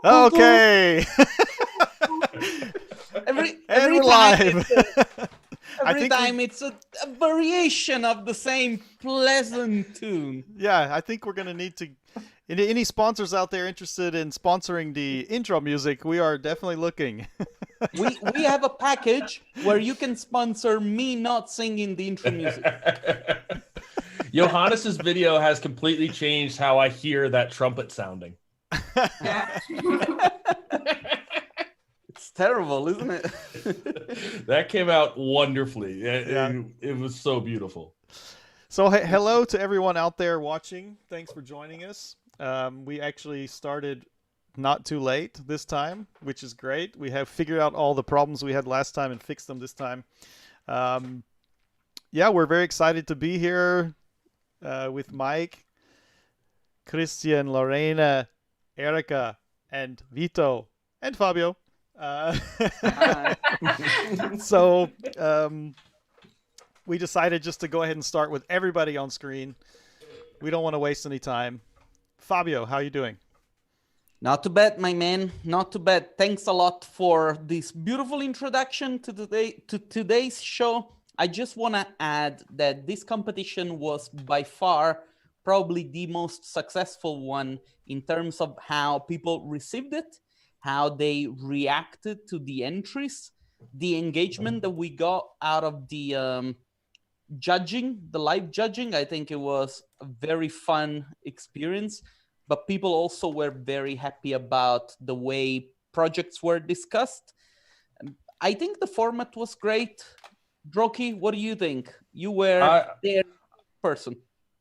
Okay. Every we're time, live. every time it's a variation of the same pleasant tune. Yeah, I think we're gonna need to. Any sponsors out there interested in sponsoring the intro music? We are definitely looking. We have a package where you can sponsor me not singing the intro music. Johannes's video has completely changed how I hear that trumpet sounding. It's terrible, isn't it? That came out wonderfully. It was so beautiful. So hello to everyone out there watching. Thanks for joining us. We actually started not too late this time, which is great. We have figured out all the problems we had last time and fixed them this time. Yeah, we're very excited to be here with Mike, Christian, Lorena, Erica, and Vito, and Fabio. So we decided just to go ahead and start with everybody on screen. We don't want to waste any time. Fabio, how are you doing? Not too bad, my man. Not too bad. Thanks a lot for this beautiful introduction to today's show. I just want to add that this competition was by far probably the most successful one in terms of how people received it, how they reacted to the entries, the engagement that we got out of the judging, the live judging. I think it was a very fun experience, but people also were very happy about the way projects were discussed. I think the format was great. Droquis, what do you think? You were there in person.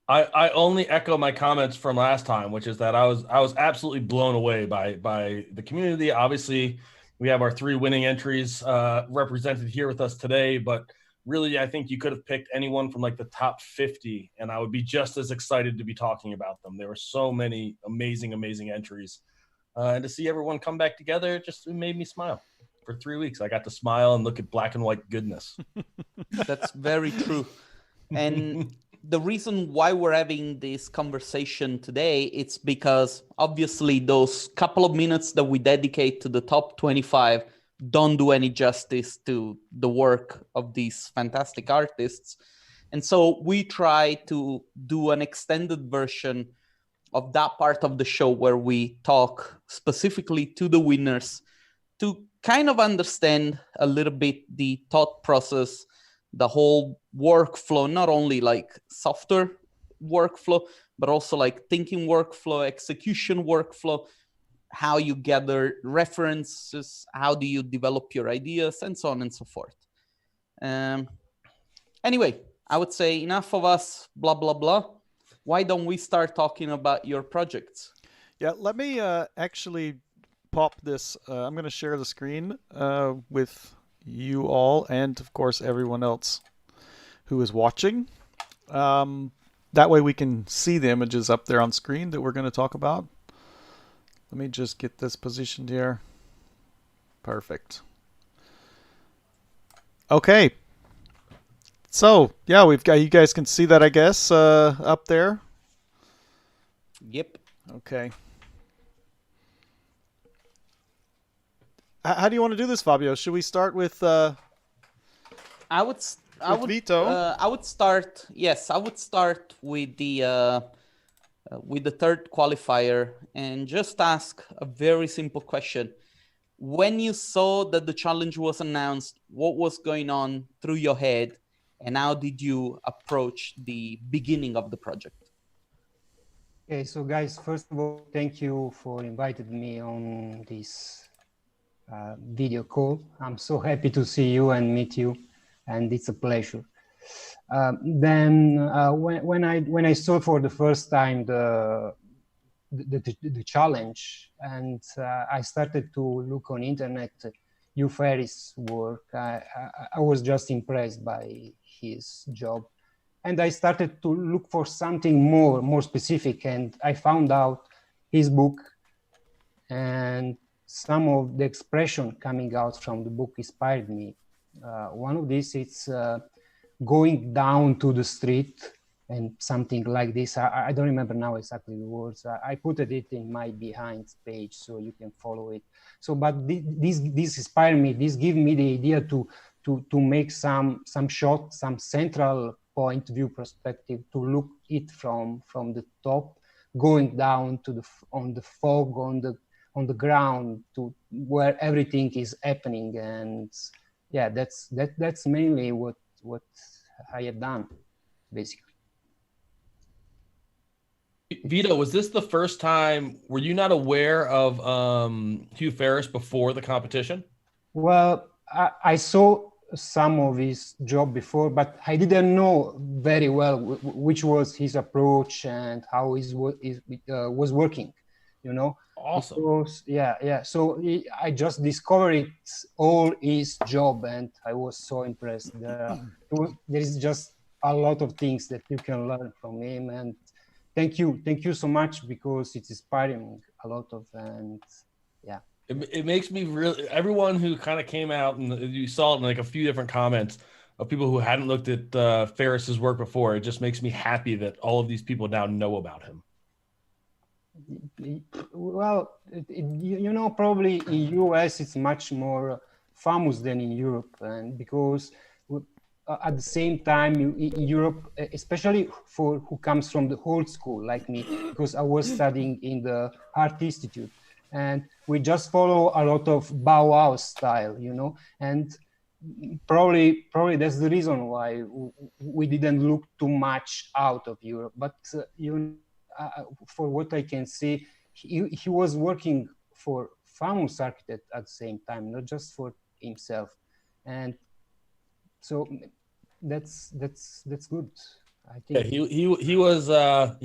I only echo my comments from last time, which is that I was absolutely blown away by the community. Obviously, we have our 3 winning entries represented here with us today, but really, I think you could have picked anyone from like the top 50, and I would be just as excited to be talking about them. There were so many amazing, amazing entries. And to see everyone come back together, it made me smile. For 3 weeks, I got to smile and look at black and white goodness. That's very true. And the reason why we're having this conversation today, it's because obviously those couple of minutes that we dedicate to the top 25 don't do any justice to the work of these fantastic artists. And so we try to do an extended version of that part of the show where we talk specifically to the winners to kind of understand a little bit the thought process, the whole workflow, not only like software workflow, but also like thinking workflow, execution workflow, how you gather references, how do you develop your ideas, and so on and so forth. Anyway, I would say enough of us, blah, blah, blah. Why don't we start talking about your projects? Yeah, let me actually pop this. I'm going to share the screen with you all and, of course, everyone else who is watching. That way we can see the images up there on screen that we're going to talk about. Let me just get this positioned here. Perfect. Okay. So, yeah, we've got, you guys can see that, I guess, up there. Yep. Okay. How do you want to do this, Fabio? Should we start with Vito? I would start. Yes, I would start with the third qualifier and just ask a very simple question. When you saw that the challenge was announced, what was going on through your head, and how did you approach the beginning of the project? Okay, so guys, first of all, thank you for inviting me on this video call. I'm so happy to see you and meet you, and it's a pleasure. When I saw for the first time the challenge, and I started to look on internet Hugh Ferriss' work, I was just impressed by his job, and I started to look for something more specific, and I found out his book, and some of the expression coming out from the book inspired me. One of these, it's going down to the street and something like this. I don't remember now exactly the words. I put it in my behind page so you can follow it. So, but this inspired me. This gave me the idea to make some shot, some central point view perspective, to look it from the top, going down to on the fog, on the ground, to where everything is happening. And yeah, that's mainly what I have done, basically. Vito, was this the first time? Were you not aware of Hugh Ferriss before the competition? Well, I saw some of his job before, but I didn't know very well which was his approach and how his was working, you know. Awesome. Because, yeah. So I just discovered all his job, and I was so impressed. There is just a lot of things that you can learn from him, and thank you so much, because it's inspiring a lot of. And yeah. It makes me really, everyone who kind of came out, and you saw it in like a few different comments of people who hadn't looked at Ferriss's work before. It just makes me happy that all of these people now know about him. Well, you know, probably in US it's much more famous than in Europe, and because at the same time in Europe, especially for who comes from the old school like me, because I was studying in the Art Institute, and we just follow a lot of Bauhaus style, you know, and probably that's the reason why we didn't look too much out of Europe. But you know, for what I can see, he was working for famous architect at the same time, not just for himself, and so that's good, I think. Yeah, he was. I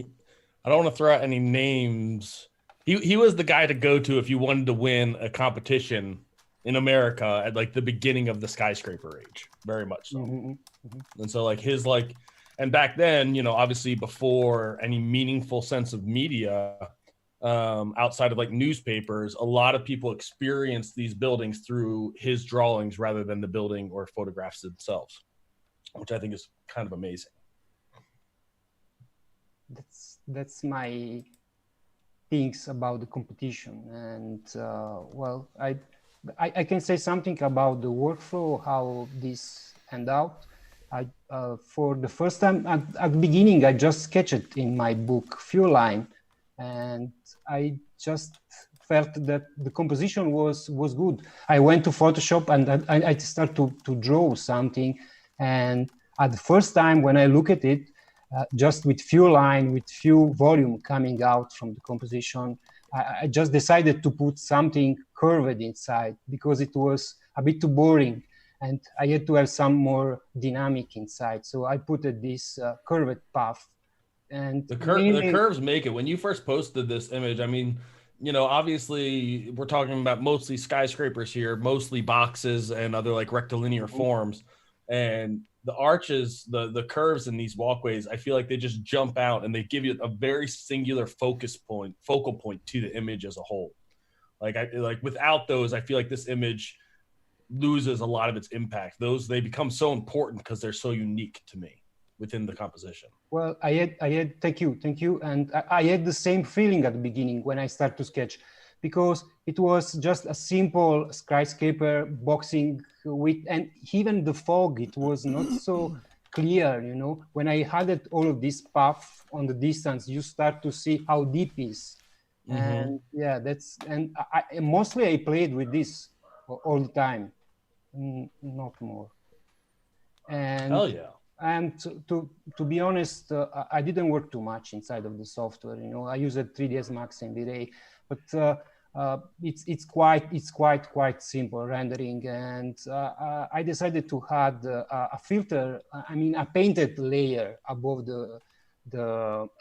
don't want to throw out any names. He was the guy to go to if you wanted to win a competition in America at like the beginning of the skyscraper age, very much so. And so like his like, and back then, you know, obviously before any meaningful sense of media, outside of like newspapers, a lot of people experienced these buildings through his drawings rather than the building or photographs themselves, which I think is kind of amazing. That's my things about the competition. And well, I can say something about the workflow, how this end out. For the first time at the beginning, I just sketched it in my book, few line, and I just felt that the composition was good. I went to Photoshop and I started to draw something. And at the first time when I look at it, just with few line, with few volume coming out from the composition, I just decided to put something curved inside, because it was a bit too boring and I had to have some more dynamic inside. So I put this curved path. And the curves make it. When you first posted this image, I mean, you know, obviously we're talking about mostly skyscrapers here, mostly boxes and other like rectilinear forms. And the arches, the curves in these walkways, I feel like they just jump out and they give you a very singular focal point to the image as a whole. Like without those, I feel like this image loses a lot of its impact. They become so important because they're so unique to me within the composition. Well, I had thank you. And I had the same feeling at the beginning when I started to sketch, because it was just a simple skyscraper boxing with, and even the fog, it was not so clear, you know. When I added all of this path on the distance, you start to see how deep it is. And yeah, and mostly I played with this all the time, not more. And hell yeah. And to be honest, I didn't work too much inside of the software. You know, I use a 3ds Max and V-Ray, but it's quite simple rendering. And I decided to add a filter. I mean, a painted layer above the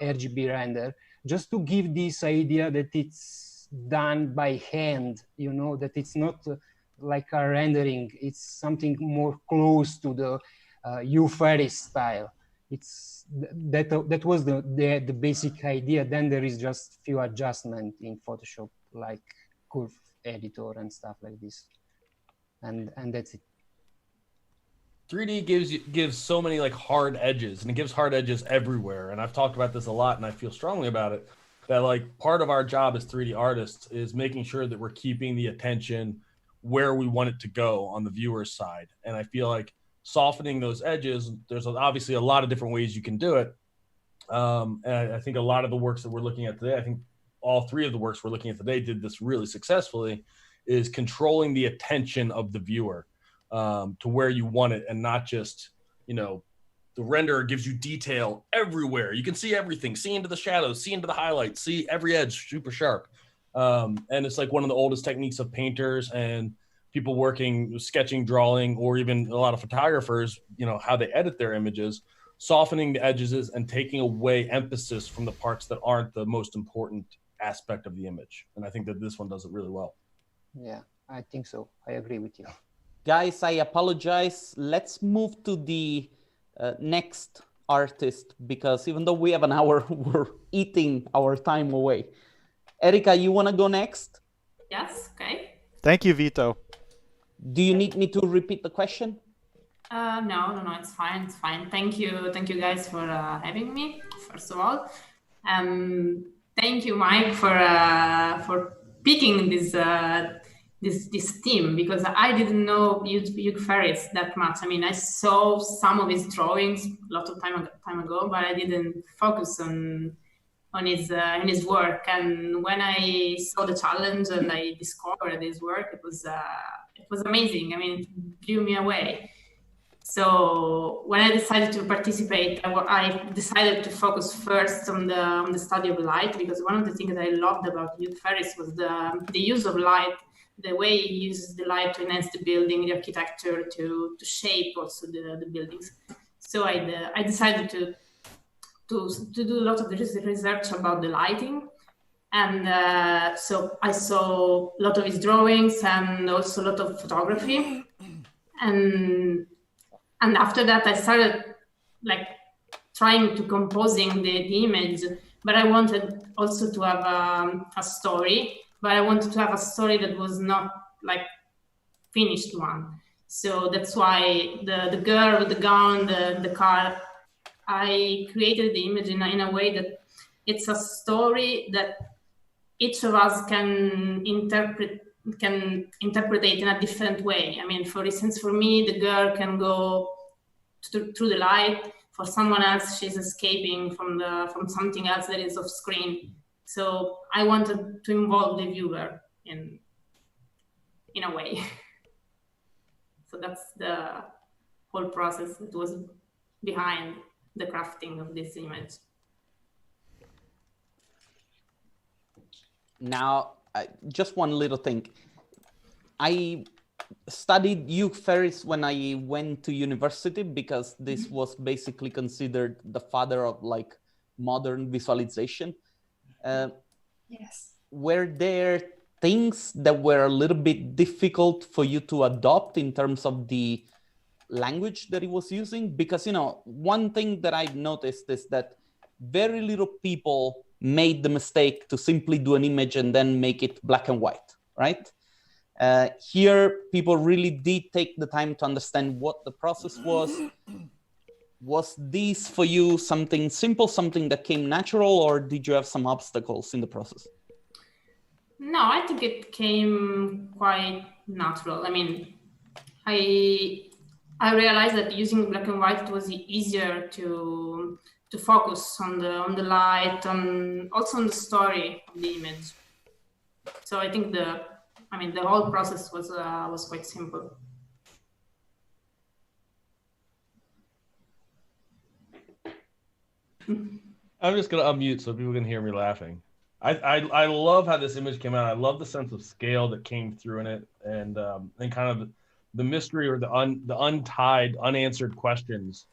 RGB render, just to give this idea that it's done by hand. You know, that it's not like a rendering. It's something more close to the Hugh Ferriss style. It's that was the basic idea. Then there is just few adjustments in Photoshop, like curve editor and stuff like this, and that's it. 3D gives so many like hard edges, and it gives hard edges everywhere. And I've talked about this a lot, and I feel strongly about it, that like part of our job as 3D artists is making sure that we're keeping the attention where we want it to go on the viewer's side. And I feel like softening those edges, there's obviously a lot of different ways you can do it. And I think a lot of the works that we're looking at today, I think all three of the works we're looking at today did this really successfully, is controlling the attention of the viewer to where you want it, and not just, the renderer gives you detail everywhere. You can see everything, see into the shadows, see into the highlights, see every edge super sharp. And it's like one of the oldest techniques of painters and people working, sketching, drawing, or even a lot of photographers, how they edit their images, softening the edges and taking away emphasis from the parts that aren't the most important aspect of the image. And I think that this one does it really well. Yeah, I think so. I agree with you. Guys, I apologize. Let's move to the next artist, because even though we have an hour, we're eating our time away. Erika, you want to go next? Yes, okay. Thank you, Vito. Do you need me to repeat the question? No, it's fine. Thank you guys for having me, first of all. Thank you, Mike, for picking this team, because I didn't know Hugh Ferriss that much. I mean, I saw some of his drawings a lot of time ago, but I didn't focus on his work. And when I saw the challenge and I discovered his work, it was amazing. I mean, it blew me away. So when I decided to participate, I decided to focus first on the study of light, because one of the things that I loved about Hugh Ferriss was the use of light, the way he uses the light to enhance the building, the architecture, to shape also the buildings. So I decided to do a lot of research about the lighting. And so I saw a lot of his drawings and also a lot of photography. And after that, I started like trying to composing the image, but I wanted also to have a story, but I wanted to have a story that was not like finished one. So that's why the girl with the gown, the car, I created the image in a way that it's a story that each of us can interpret it in a different way. I mean, for instance, for me, the girl can go through the light. For someone else, she's escaping from something else that is off screen. So I wanted to involve the viewer in a way. So that's the whole process that was behind the crafting of this image. Now, just one little thing. I studied Hugh Ferriss when I went to university, because this was basically considered the father of like modern visualization. Yes. Were there things that were a little bit difficult for you to adopt in terms of the language that he was using? Because, one thing that I've noticed is that very little people made the mistake to simply do an image and then make it black and white, right? Here, people really did take the time to understand what the process was. Was this for you something simple, something that came natural, or did you have some obstacles in the process? No, I think it came quite natural. I mean, I realized that using black and white, it was easier to focus on the light, also on the story of the image. So I think the whole process was quite simple. I'm just gonna unmute so people can hear me laughing. I love how this image came out. I love the sense of scale that came through in it, and kind of the mystery, or the untied, unanswered questions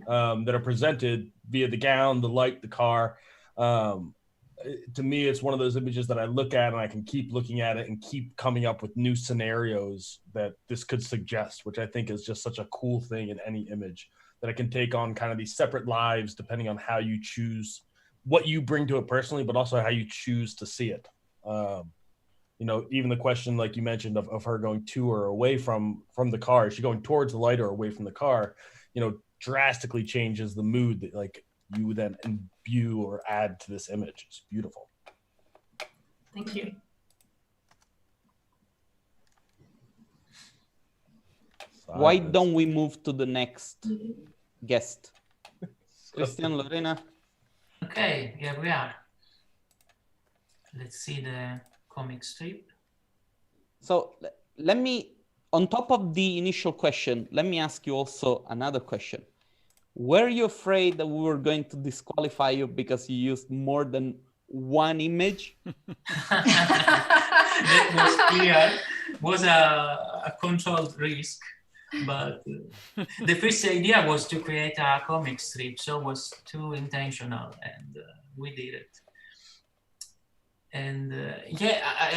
that are presented via the gown, the light, the car. To me, it's one of those images that I look at and I can keep looking at it and keep coming up with new scenarios that this could suggest, which I think is just such a cool thing in any image, that it can take on kind of these separate lives depending on how you choose, what you bring to it personally, but also how you choose to see it. even the question, like you mentioned, of her going to or away from the car, is she going towards the light or away from the car, drastically changes the mood that like you then imbue or add to this image. It's beautiful. Thank you. Why don't we move to the next guest? Christian, Lorena? Okay, here we are. Let's see the comic strip. So let me, on top of the initial question, let me ask you also another question. Were you afraid that we were going to disqualify you because you used more than one image? That was clear. Was a controlled risk. But the first idea was to create a comic strip, so it was too intentional, and we did it. And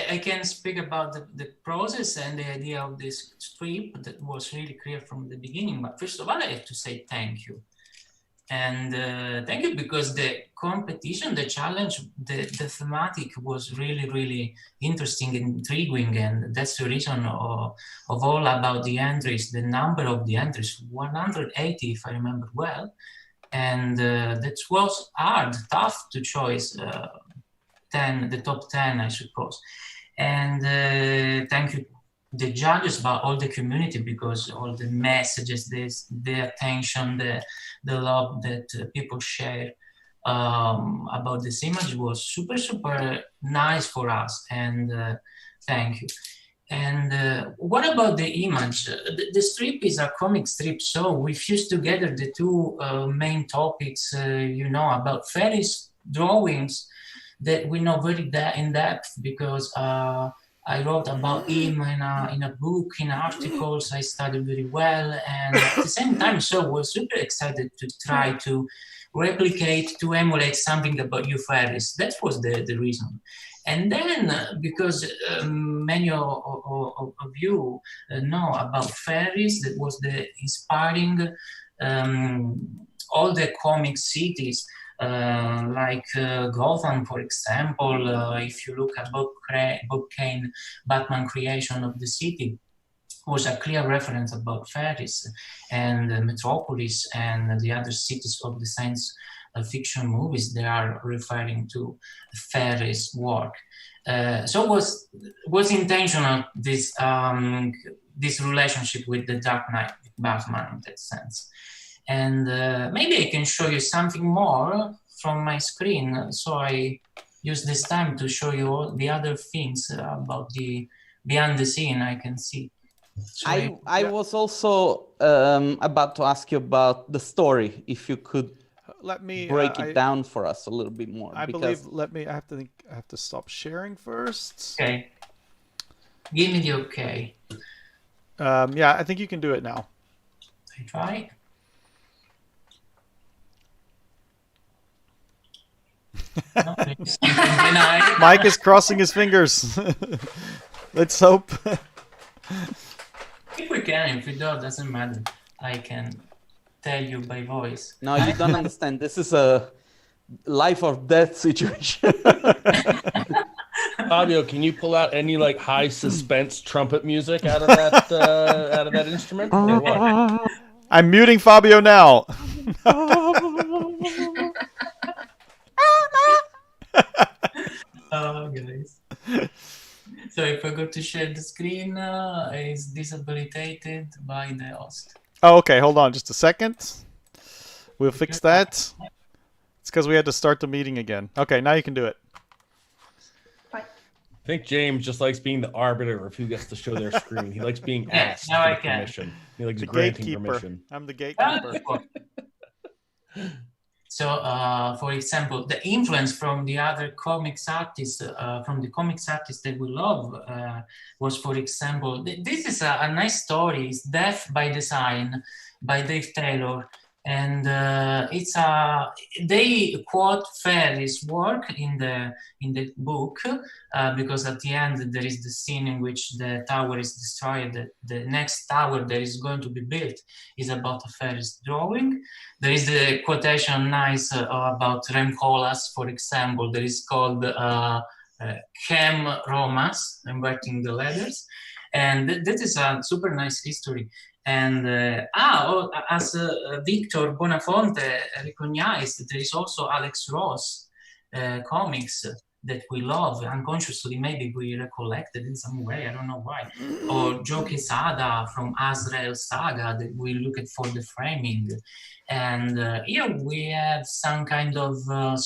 I can speak about the process and the idea of this strip that was really clear from the beginning. But first of all, I have to say thank you. And thank you, because the competition, the challenge, the thematic was really, really interesting and intriguing. And that's the reason of all about the entries, the number of the entries, 180, if I remember well. And that was hard, tough to choose 10, the top 10, I suppose. And thank you the judges, but all the community, because all the messages, the attention, the love that people share about this image was super, super nice for us. And thank you. And what about the image? The strip is a comic strip, so we fused together the two main topics, about Ferriss drawings that we know very in depth, because I wrote about him in a book, in articles. I studied very well, and at the same time, so I was super excited to try to replicate, to emulate something about Hugh Ferriss. That was the reason. And then, because many of you know about Ferriss, that was the inspiring all the comic cities. Like Gotham, for example, if you look at Bob Kane, Batman creation of the city, was a clear reference about Ferriss, and Metropolis and the other cities of the science fiction movies, they are referring to Ferriss' work. So was intentional, this relationship with the Dark Knight, Batman, in that sense. And maybe I can show you something more from my screen. So I use this time to show you all the other things about the behind the scene I can see. So I was also about to ask you about the story, if you could let me break it down for us a little bit more. I believe. I have to stop sharing first. Okay. Give me the okay. Yeah, I think you can do it now. I try. No, Mike is crossing his fingers. Let's hope. If we can, if we don't, doesn't matter. I can tell you by voice. No, you don't understand. This is a life or death situation. Fabio, can you pull out any like high suspense trumpet music out of that instrument? Or what? I'm muting Fabio now. Guys. So if I go to share the screen, it's disabilitated by the host. Oh, okay. Hold on just a second. We'll fix that. It's because we had to start the meeting again. Okay, now you can do it. I think James just likes being the arbiter of who gets to show their screen. He likes being asked now I for can. permission. He likes The granting gatekeeper. permission. I'm the gatekeeper. So, for example, the influence from the other comics artists, from the comics artists that we love, was, for example, this is a nice story. It's Death by Design by Dave Taylor. And they quote Ferriss' work in the book, because at the end there is the scene in which the tower is destroyed. The next tower that is going to be built is about a Ferriss drawing. There is the quotation nice about Rem Koolhaas, for example, that is called Chem Romas, inverting the letters. And that is a super nice history. And as Victor Bonafonte recognized, there is also Alex Ross comics that we love unconsciously. Maybe we recollected in some way, I don't know why. Or Joe Quesada from Azrael Saga that we look at for the framing. And here we have some kind of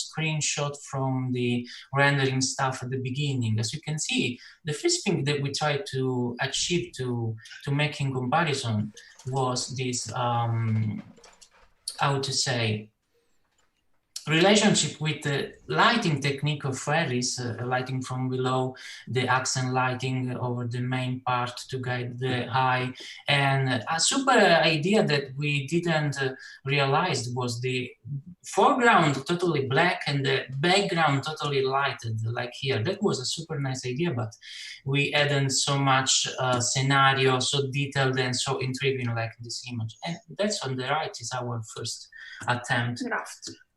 screenshot from the rendering stuff at the beginning. As you can see, the first thing that we tried to achieve to make in comparison was this, how to say, relationship with the lighting technique of Ferriss, lighting from below, the accent lighting over the main part to guide the eye. And a super idea that we didn't realize was the foreground totally black and the background totally lighted, like here. That was a super nice idea, but we added so much scenario, so detailed and so intriguing like this image. And that's on the right is our first attempt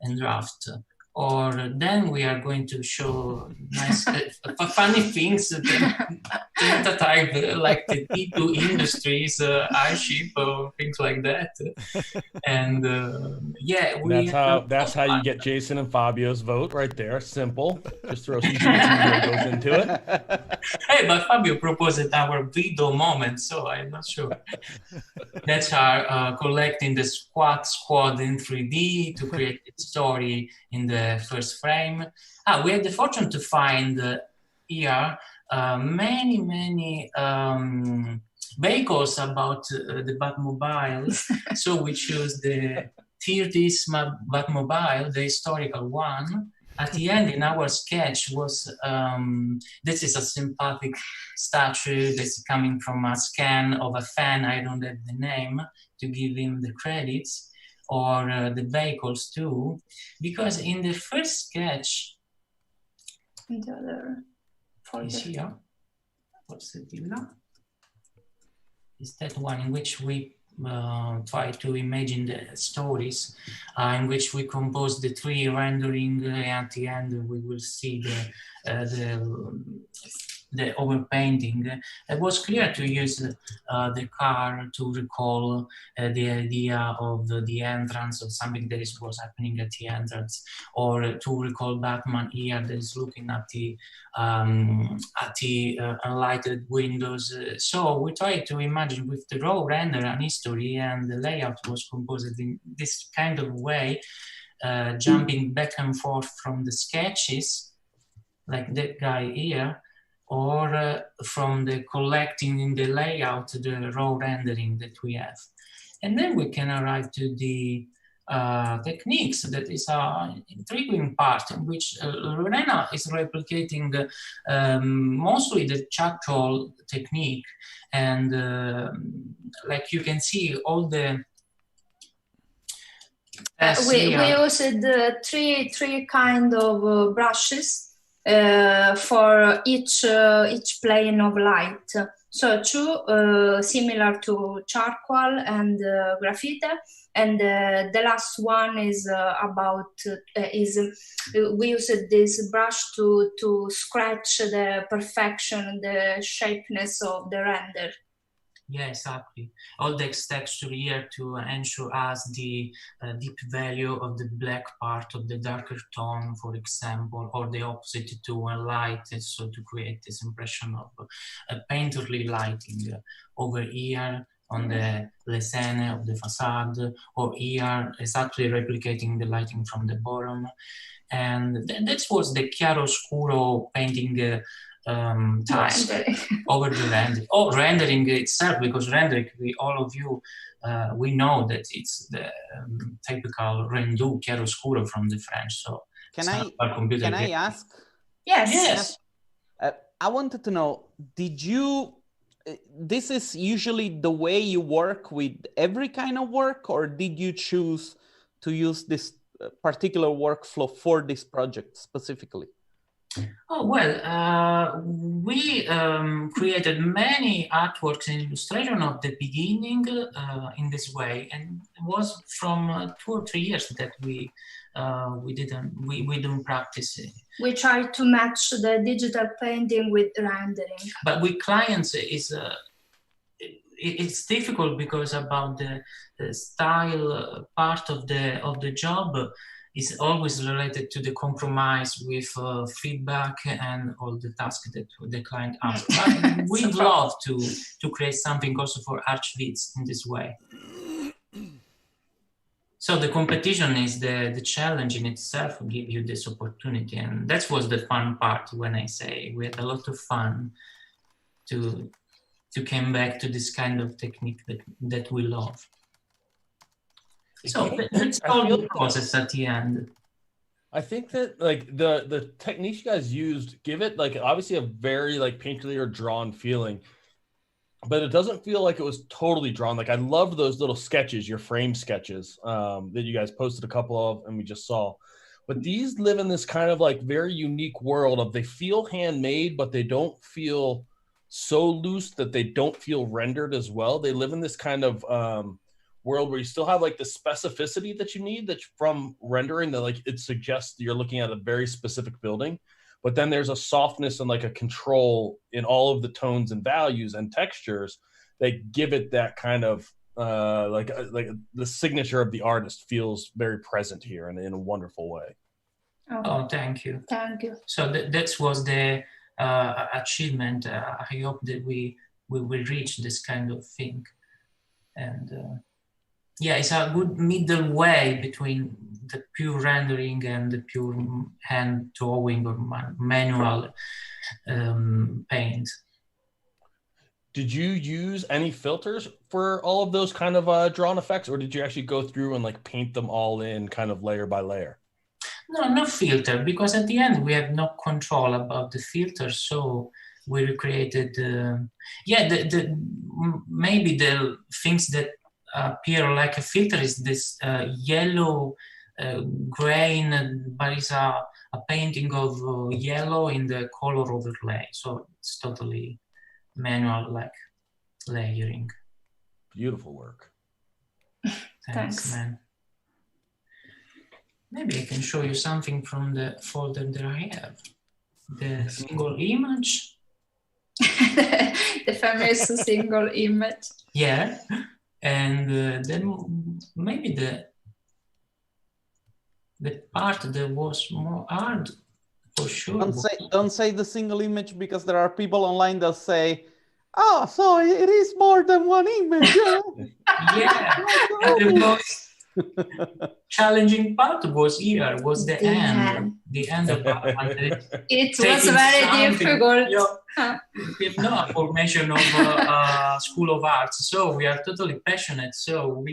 and draft. Or then we are going to show nice funny things that I like the T2 Industries iShip or things like that. And that's how you get Jason and Fabio's vote right there. Simple. Just throw some Legos into it. Hey, but Fabio proposed our video moment, so I'm not sure. That's our collecting the squad in 3D to create the story in the first frame. We had the fortune to find here many vehicles about the Batmobile. So we chose the 30s Batmobile, the historical one. At the end, in our sketch was, this is a sympathetic statue that's coming from a scan of a fan, I don't have the name, to give him the credits, or the vehicles too, because in the first sketch, The other is here, what's the deal now? Is that one in which we try to imagine the stories, in which we compose the 3 rendering, at the end we will see the overpainting. It was clear to use the car to recall the idea of the entrance of something that was happening at the entrance, or to recall Batman here that is looking at the unlighted windows. So we tried to imagine with the raw render an history, and the layout was composed in this kind of way, jumping back and forth from the sketches, like that guy here, or from the collecting in the layout, the raw rendering that we have. And then we can arrive to the techniques. That is an intriguing part in which Lorena is replicating mostly the charcoal technique. And like you can see all the... we used three kind of brushes for each plane of light. So 2 similar to charcoal and graphite, and the last one is we used this brush to scratch the perfection, the shapeness of the render. Yeah, exactly. All the texture here to ensure us the deep value of the black part of the darker tone, for example, or the opposite to a light, so to create this impression of painterly lighting over here on the lesene of the facade, or here exactly replicating the lighting from the bottom. And that was the chiaroscuro painting task over the render. Oh, rendering itself, because rendering, all of you, we know that it's the typical rendu chiaroscuro from the French. So can I ask? Yes. I wanted to know, did you? This is usually the way you work with every kind of work, or did you choose to use this particular workflow for this project specifically? Oh, well, we created many artworks and illustration of the beginning in this way, and it was from 2 or 3 years that we we don't practice it. We try to match the digital painting with rendering. But with clients, it's difficult because about the style part of the job is always related to the compromise with feedback and all the tasks that the client asks. But we'd love to create something also for Archviz in this way. So the competition is the challenge in itself will give you this opportunity. And that was the fun part when I say we had a lot of fun to come back to this kind of technique that we love. So it's all the process at the end. I think that like the techniques you guys used give it like obviously a very like painterly or drawn feeling, but it doesn't feel like it was totally drawn. Like I loved those little sketches, your frame sketches that you guys posted a couple of and we just saw. But these live in this kind of like very unique world of they feel handmade, but they don't feel so loose that they don't feel rendered as well. They live in this kind of world where you still have like the specificity that you need that's from rendering that like it suggests you're looking at a very specific building, but then there's a softness and like a control in all of the tones and values and textures that give it that kind of like the signature of the artist feels very present here and in a wonderful way. Oh, thank you. Thank you. So that was the achievement. I hope that we will reach this kind of thing. And yeah, it's a good middle way between the pure rendering and the pure hand drawing or manual paint. Did you use any filters for all of those kind of drawn effects, or did you actually go through and like paint them all in kind of layer by layer? No filter, because at the end we have no control about the filter. So we recreated, maybe the things that appear like a filter is this yellow grain, but it's a painting of yellow in the color overlay. So it's totally manual like layering. Beautiful work. Thanks, man. Maybe I can show you something from the folder that I have. The single image. The famous single image. Yeah. And then maybe the part that was more hard for sure. Don't say the single image, because there are people online that say, "Oh, so it is more than one image." Yeah. The most challenging part was the end. The end of it was very difficult. We have no formation of School of Arts, so we are totally passionate. So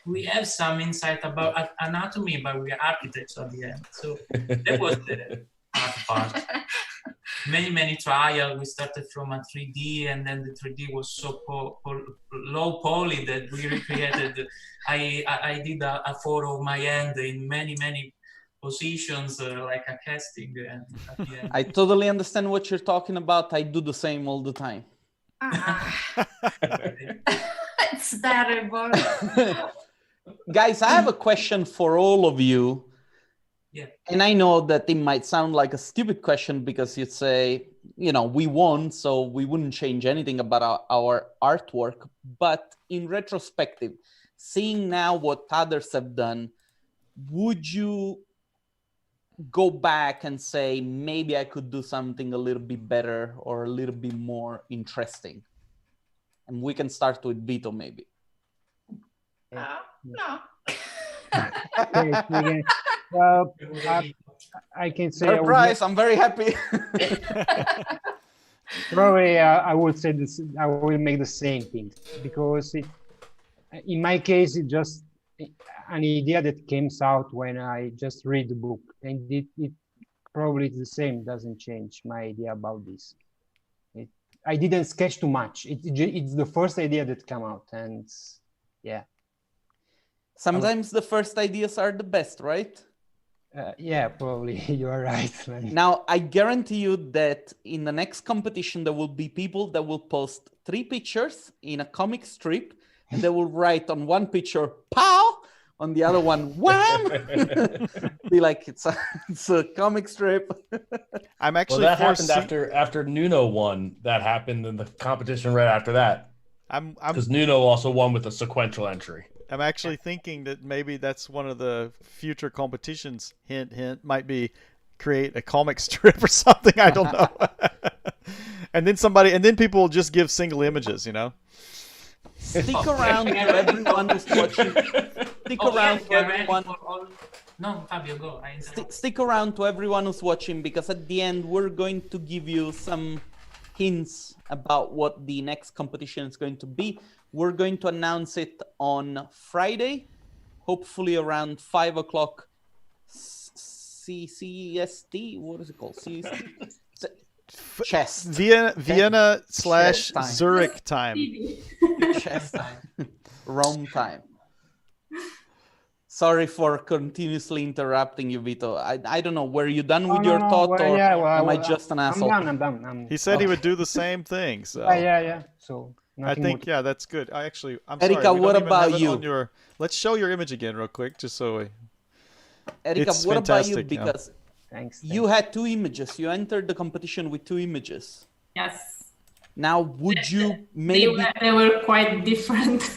we have some insight about anatomy, but we are architects at the end. So that was the hard part. Many trials. We started from a 3D, and then the 3D was so low poly that we recreated. I did a photo of my hand in many positions, like a casting. And at the end. I totally understand what you're talking about. I do the same all the time. It's terrible. Guys, I have a question for all of you. Yeah. And I know that it might sound like a stupid question, because you'd say, we won, so we wouldn't change anything about our artwork. But in retrospective, seeing now what others have done, would you go back and say, maybe I could do something a little bit better or a little bit more interesting? And we can start with Vito, maybe. No. Okay. Well, I can say surprise! I'm very happy. Probably I would say this. I will make the same thing, because in my case, it's just an idea that came out when I just read the book, and it probably is the same. Doesn't change my idea about this. I didn't sketch too much. It's the first idea that came out, and yeah. Sometimes the first ideas are the best, right? Yeah, probably. You are right, man. Now, I guarantee you that in the next competition, there will be people that will post 3 pictures in a comic strip, and they will write on one picture, "Pow!" On the other one, wham! Be like, it's a comic strip. I'm Well, actually that happened foresee- after No.1. That happened in the competition right after that. I'm Because No also won with a sequential entry. I'm actually thinking that maybe that's one of the future competitions. Hint, hint. Might be create a comic strip or something. I don't know. and then people will just give single images. You know. Stick around to everyone who's watching. Stick around to everyone. No, Fabio, go. I interrupt. Stick around to everyone who's watching, because at the end we're going to give you some hints about what the next competition is going to be. We're going to announce it on Friday, hopefully around 5 o'clock CST. What is it called? CST? Chess. Vienna / Chess time. Zurich time. Chess time. Rome time. Sorry for continuously interrupting you, Vito. I don't know. Were you done with your thought, well, or yeah, well, am I well, just an asshole? I'm done. He said he would do the same thing. So Yeah. So I nothing think more. that's good. I'm Erika, sorry. We what don't even have about it you? on your... Let's show your image again real quick, just so we... Erika, It's what about you? fantastic, yeah. Because Thanks. you had 2 images. You entered the competition with 2 images. Yes. Now, would you They maybe, were quite different. in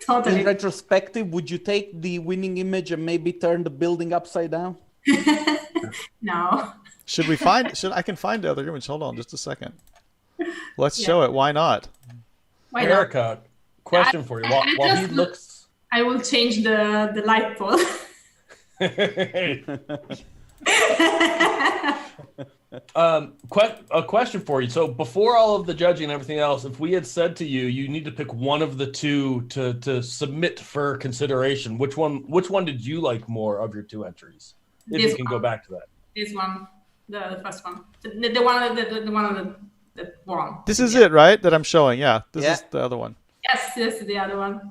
Totally. retrospective, would you take the winning image and maybe turn the building upside down? No. Should we find... I can find the other image. Hold on just a second. Let's show it. Why not? Why not? Erica, question for you. While he just- looks... I will change the light pole. A question for you. So before all of the judging and everything else, if we had said to you, you need to pick one of the 2 to submit for consideration, which one did you like more of your 2 entries? If This you can go one. back to that. This one, the first one, the one that won. This is it, right? That I'm showing. Yeah. This Yeah. is the other one. Yes, this is the other one.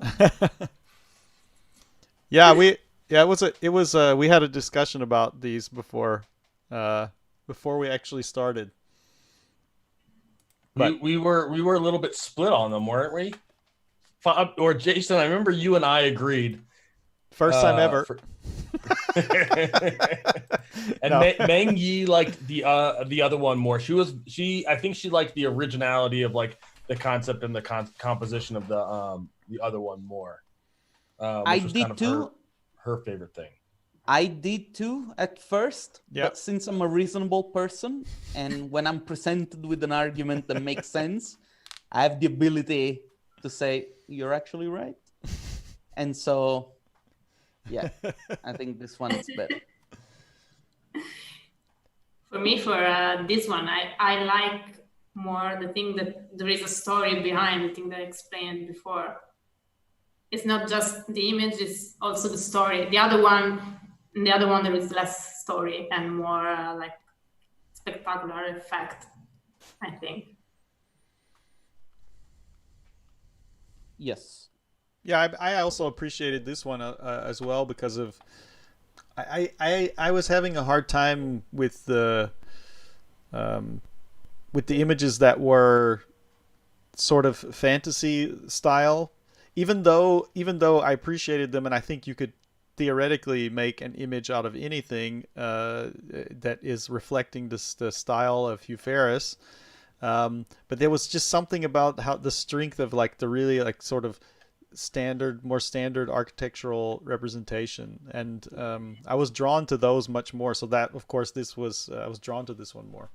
Yeah, it was we had a discussion about these before we actually started. But- We were a little bit split on them, weren't we? Or Jason, I remember you and I agreed. First time ever. And No. Meng Yi liked the other one more. I think she liked the originality of like the concept and the composition of the other one more. I Which was did kind of too. her favorite thing. I did too at first, Yep. but since I'm a reasonable person, and when I'm presented with an argument that makes sense, I have the ability to say, you're actually right. And so, yeah, I think this one is better. For me, for this one, I like more the thing that there is a story behind the thing that I explained before. It's not just the image; it's also the story. The other one, there is less story and more like spectacular effect, I think. Yes. Yeah, I also appreciated this one as well because of I was having a hard time with the images that were sort of fantasy style, even though I appreciated them, and I think you could theoretically make an image out of anything that is reflecting the style of Hugh Ferriss. But there was just something about how the strength of like the really like sort of more standard architectural representation, and I was drawn to those much more. So that, of course, I was drawn to this one more.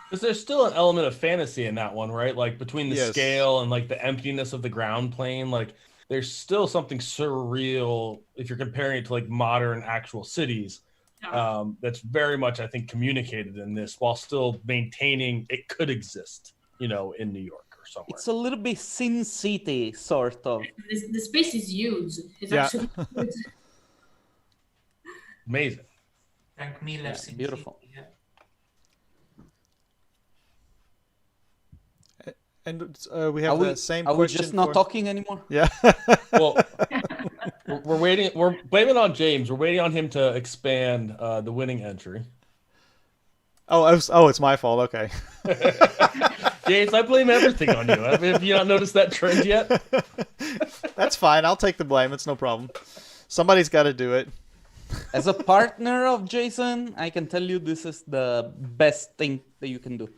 Because there's still an element of fantasy in that one, right? Like between the Yes. scale and like the emptiness of the ground plane, like there's still something surreal if you're comparing it to like modern actual cities. Yeah. That's very much, I think, communicated in this while still maintaining it could exist, in New York or somewhere. It's a little bit Sin City, sort of. The space is huge. It's Yeah. actually huge. Amazing. Frank Miller. Yeah, Sin beautiful. City, yeah. And we have the same Are we question. just not for- talking anymore? Yeah. Well, we're waiting. We're blaming on James. We're waiting on him to expand the winning entry. Oh, it's my fault. Okay. James, I blame everything on you. Have you not noticed that trend yet? That's fine. I'll take the blame. It's no problem. Somebody's got to do it. As a partner of Jason, I can tell you this is the best thing that you can do.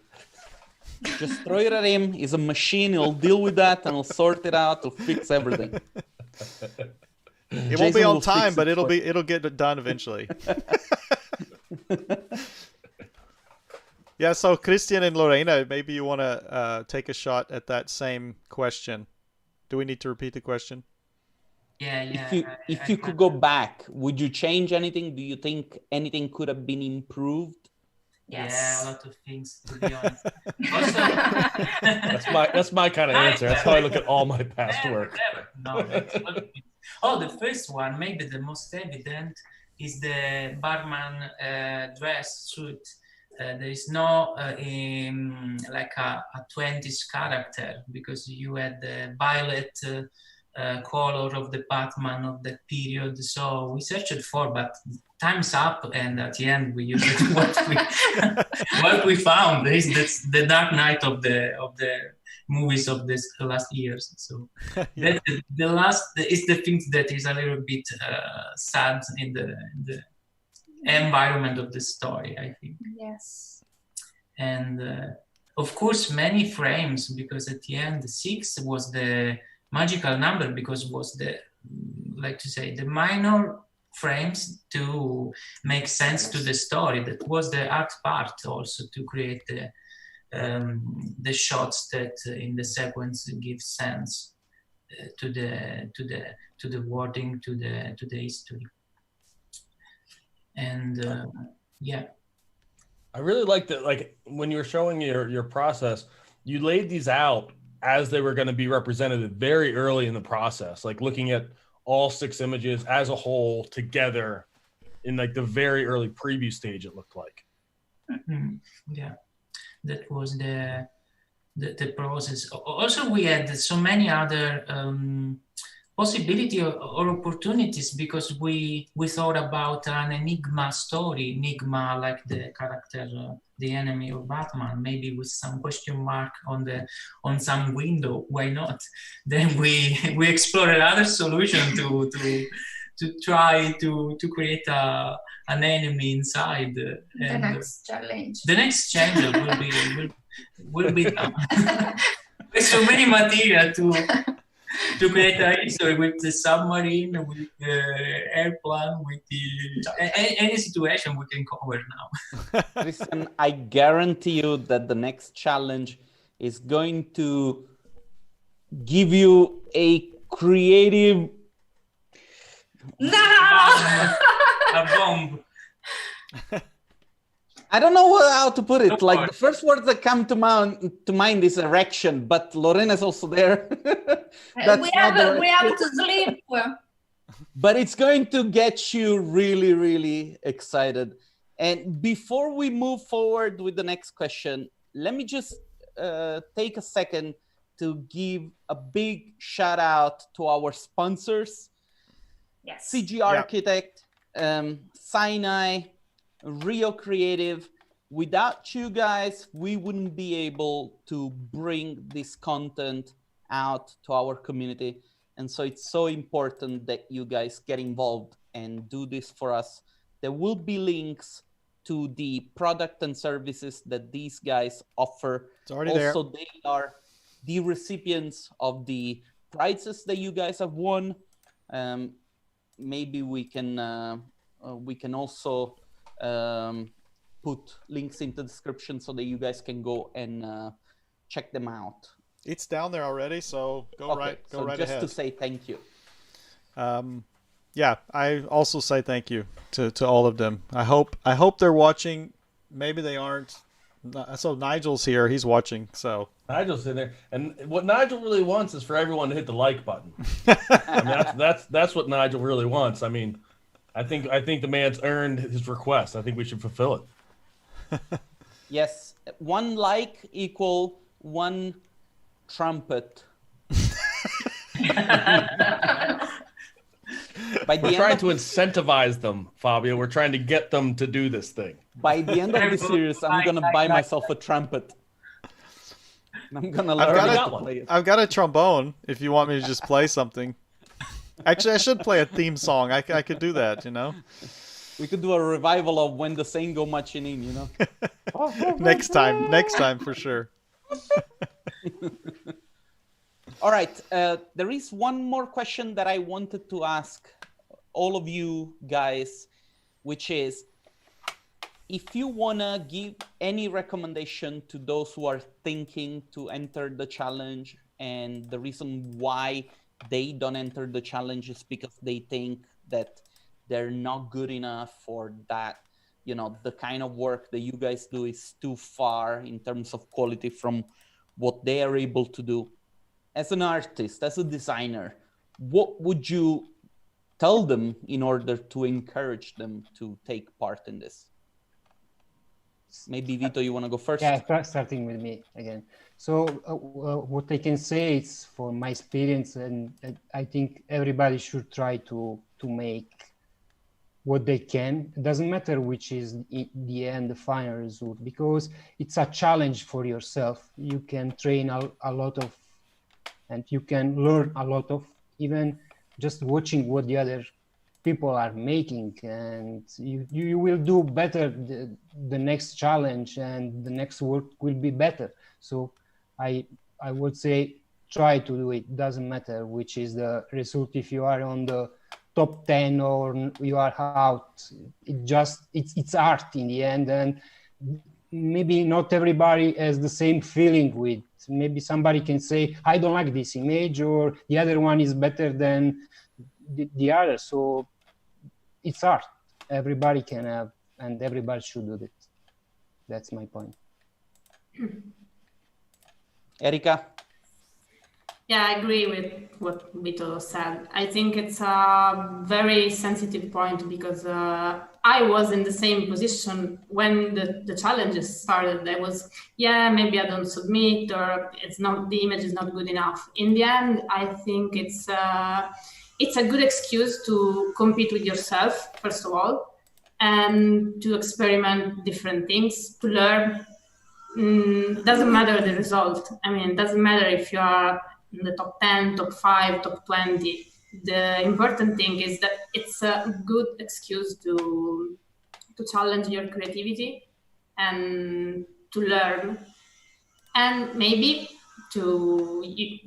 Just throw it at him. He's a machine. He'll deal with that and he'll sort it out. He'll fix everything. It won't be on time, but it'll get done eventually. Yeah, so Christian and Lorena, maybe you want to take a shot at that same question. Do we need to repeat the question? Yeah. If you could go back, would you change anything? Do you think anything could have been improved? Yes. Yes. Yeah, a lot of things, to be honest. Also, That's my kind of answer. That's how I look at all my past work. No, the first one, maybe the most evident, is the barman dress suit. There is no like a 20s character, because you had the violet color of the Batman of that period. So we searched for, but time's up, and at the end we used what we found is the Dark Knight of the movies of this last years. So Yeah. the last is the thing that is a little bit sad in the environment of the story, I think. Yes. And of course many frames, because at the end 6 was the magical number, because it was the, like to say, the minor frames to make sense to the story. That was the art part also, to create the shots that in the sequence give sense to the wording, to the history. And yeah. I really like that. Like when you were showing your process, you laid these out as they were going to be represented very early in the process, like looking at all 6 images as a whole together in like the very early preview stage, it looked like. Mm-hmm. Yeah, that was the process. Also, we had so many other possibility or opportunities, because we thought about an enigma story, enigma like the character, the enemy of Batman, maybe with some question mark on some window. Why not? Then we explore another solution to try to create an enemy inside. The And next challenge. the next challenge will be done. There's so many material to create a history with the submarine, with the airplane, with any situation we can cover now. Christian, I guarantee you that the next challenge is going to give you a creative... No! A bomb. I don't know how to put it. Like the first words that come to mind is erection, but Lorena's also there. we have to sleep. But it's going to get you really, really excited. And before we move forward with the next question, let me just take a second to give a big shout out to our sponsors. Yes. CG Architect, Sinai, Rio Creative. Without you guys, we wouldn't be able to bring this content out to our community. And so it's so important that you guys get involved and do this for us. There will be links to the product and services that these guys offer. It's already also, there. They are the recipients of the prizes that you guys have won. Maybe we can also put links in the description so that you guys can go and check them out. It's down there already, so go right just ahead. to say thank you. Yeah, I also say thank you to all of them. I hope they're watching. Maybe they aren't. So Nigel's here. He's watching. So Nigel's in there, and what Nigel really wants is for everyone to hit the like button. I mean, that's what Nigel really wants. I mean, I think the man's earned his request. I think we should fulfill it. Yes, 1 like equal 1 trumpet. We're trying to incentivize them, Fabio. We're trying to get them to do this thing. By the end of the series, I'm going to buy myself a trumpet. I'm gonna learn got to play it. I've got a trombone. If you want me to just play something. Actually, I should play a theme song. I could do that. We could do a revival of When the Saint Go Marching In. Next time for sure. All right. There is one more question that I wanted to ask all of you guys, which is, if you want to give any recommendation to those who are thinking to enter the challenge, and the reason why they don't enter the challenge is because they think that they're not good enough, or that, the kind of work that you guys do is too far in terms of quality from what they are able to do. As an artist, as a designer, what would you tell them in order to encourage them to take part in this? Maybe Vito, you want to go first? Yeah, starting with me again. So what I can say is, for my experience, and I think everybody should try to make what they can. It doesn't matter which is in the end the final result, because it's a challenge for yourself. You can train a lot of, and you can learn a lot of, even just watching what the other people are making, and you will do better the next challenge, and the next work will be better. So I would say try to do it. Doesn't matter which is the result, if you are on the top 10 or you are out. It's art in the end, and maybe not everybody has the same feeling with. Maybe somebody can say, I don't like this image, or the other one is better than the other. So it's art. Everybody can have, and everybody should do it. That's my point. Erika? Yeah, I agree with what Vito said. I think it's a very sensitive point, because I was in the same position when the challenges started. I was, maybe I don't submit, or the image is not good enough. In the end, I think it's a good excuse to compete with yourself, first of all, and to experiment different things, to learn. Doesn't matter the result. I mean, it doesn't matter if you are in the top 10, top 5, top 20. The important thing is that it's a good excuse to challenge your creativity and to learn. And maybe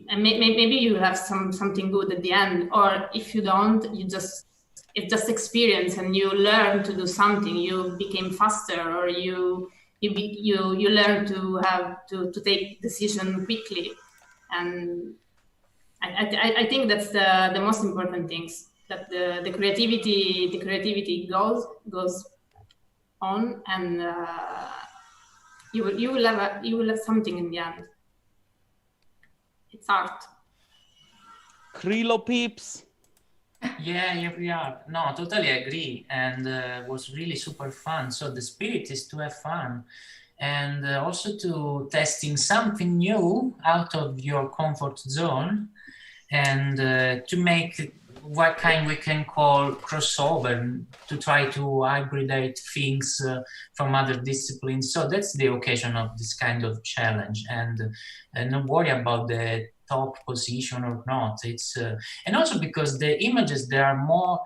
maybe you have something good at the end, or if you don't, it's just experience, and you learn to do something. You became faster, or you learn to have to take decision quickly. And I think that's the most important things, that the creativity goes on, and you will have something in the end. It's art. Krilo peeps? Yeah, here we are. No, totally agree. And it was really super fun. So the spirit is to have fun, and also to testing something new out of your comfort zone, and to make what kind we can call crossover, to try to hybridate things from other disciplines. So that's the occasion of this kind of challenge, and don't worry about the top position or not. It's and also because the images, they are more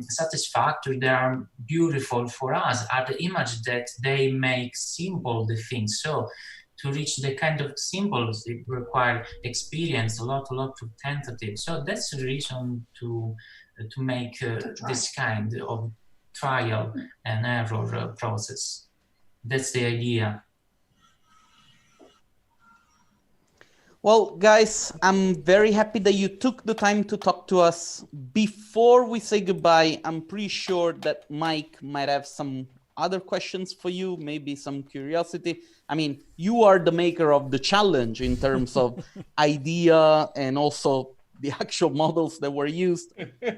satisfactory, they are beautiful for us, are the image that they make simple the things. So to reach the kind of symbols, it requires experience, a lot of tentative. So that's the reason to make this kind of trial and error process. That's the idea. Well, guys, I'm very happy that you took the time to talk to us. Before we say goodbye, I'm pretty sure that Mike might have some other questions for you, maybe some curiosity. I mean, you are the maker of the challenge in terms of idea and also the actual models that were used,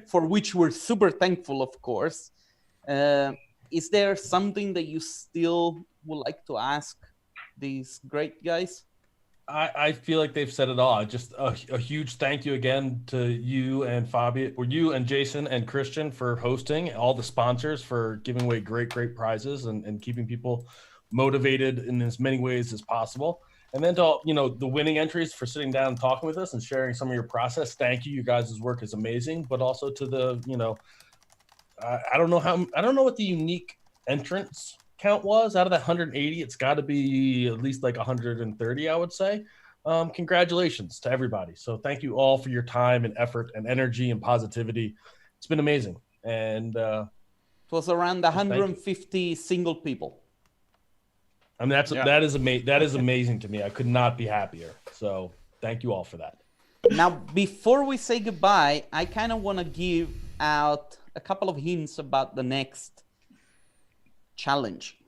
for which we're super thankful, of course. Is there something that you still would like to ask these great guys? I feel like they've said it all. Just a huge thank you again to you and Fabio, or you and Jason and Christian for hosting, all the sponsors for giving away great prizes and keeping people motivated in as many ways as possible. And then to the winning entries for sitting down and talking with us and sharing some of your process. Thank you. You guys' work is amazing. But also to the I don't know what the unique entrance count was out of that 180. It's got to be at least like 130, I would say. Congratulations to everybody. So thank you all for your time and effort and energy and positivity. It's been amazing. And it was around 150 single people. I mean, that is amazing to me. I could not be happier. So thank you all for that. Now, before we say goodbye, I kind of want to give out a couple of hints about the next challenge.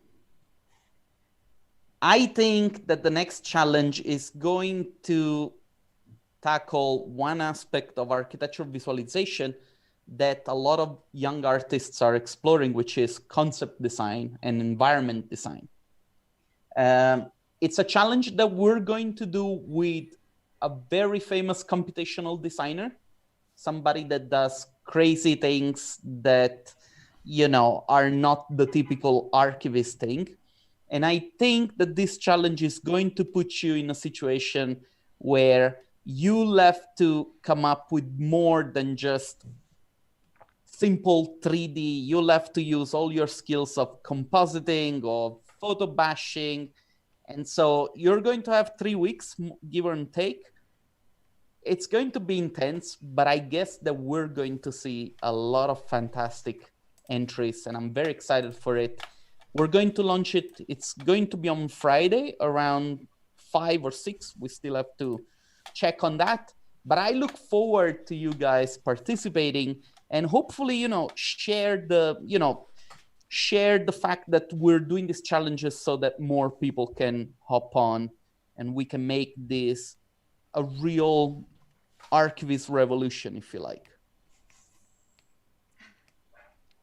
I think that the next challenge is going to tackle one aspect of architectural visualization that a lot of young artists are exploring, which is concept design and environment design. It's a challenge that we're going to do with a very famous computational designer, somebody that does crazy things that, are not the typical archivist thing. And I think that this challenge is going to put you in a situation where you'll have to come up with more than just simple 3D. You'll have to use all your skills of compositing, of photo bashing. And so you're going to have 3 weeks, give or take. It's going to be intense, but I guess that we're going to see a lot of fantastic entries, and I'm very excited for it. We're going to launch it. It's going to be on Friday around 5 or 6. We still have to check on that. But I look forward to you guys participating and hopefully, share the fact that we're doing these challenges so that more people can hop on and we can make this a real archivist revolution, if you like.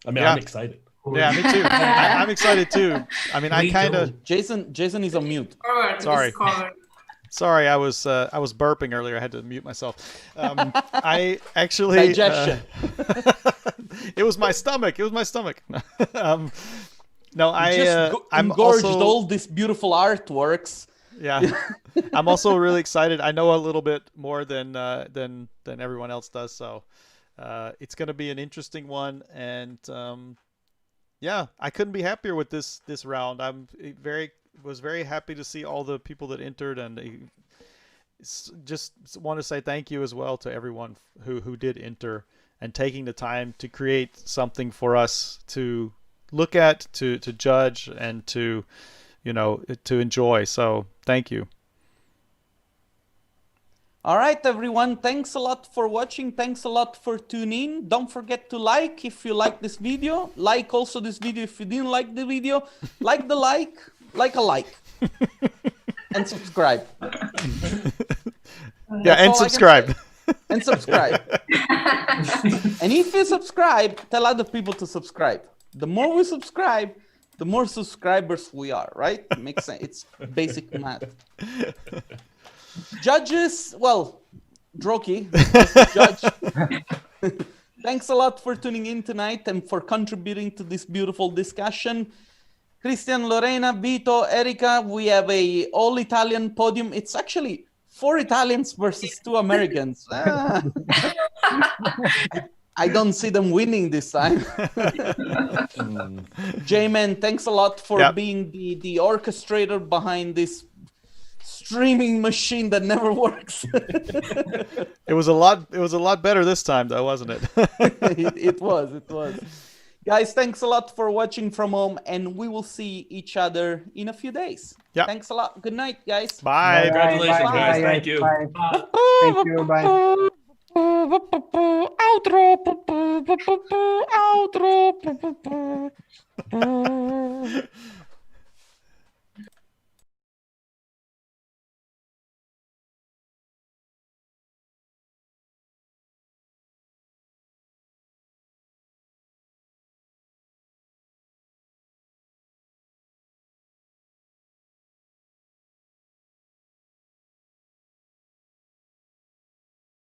I mean, I'm excited. Yeah, me too. I'm excited too. I mean, I kind of. Jason is on mute. Sorry, I was burping earlier. I had to mute myself. I actually digestion. It was my stomach. No, I'm engorged also all these beautiful artworks. Yeah, I'm also really excited. I know a little bit more than everyone else does, so it's going to be an interesting one. And yeah, I couldn't be happier with this round. Was very happy to see all the people that entered, and just want to say thank you as well to everyone who did enter and taking the time to create something for us to look at, to judge, and to enjoy. So thank you. All right, everyone. Thanks a lot for watching. Thanks a lot for tuning in. Don't forget to like if you like this video. Like also this video if you didn't like the video. Like a like. And subscribe. Yeah, and subscribe. And subscribe. And if you subscribe, tell other people to subscribe. The more we subscribe, the more subscribers we are, right? It makes sense. It's basic math. Judges, well, Droquis, judge. Thanks a lot for tuning in tonight and for contributing to this beautiful discussion. Christian, Lorena, Vito, Erica, we have a all-Italian podium. It's actually 4 Italians versus 2 Americans. I don't see them winning this time. J-Man, thanks a lot for being the orchestrator behind this streaming machine that never works. It was a lot better this time, though, wasn't it? It was. Guys, thanks a lot for watching from home, and we will see each other in a few days. Yeah. Thanks a lot. Good night, guys. Bye. Congratulations, Bye. guys. Bye. Thank you. Bye. Thank you. Bye. Outro.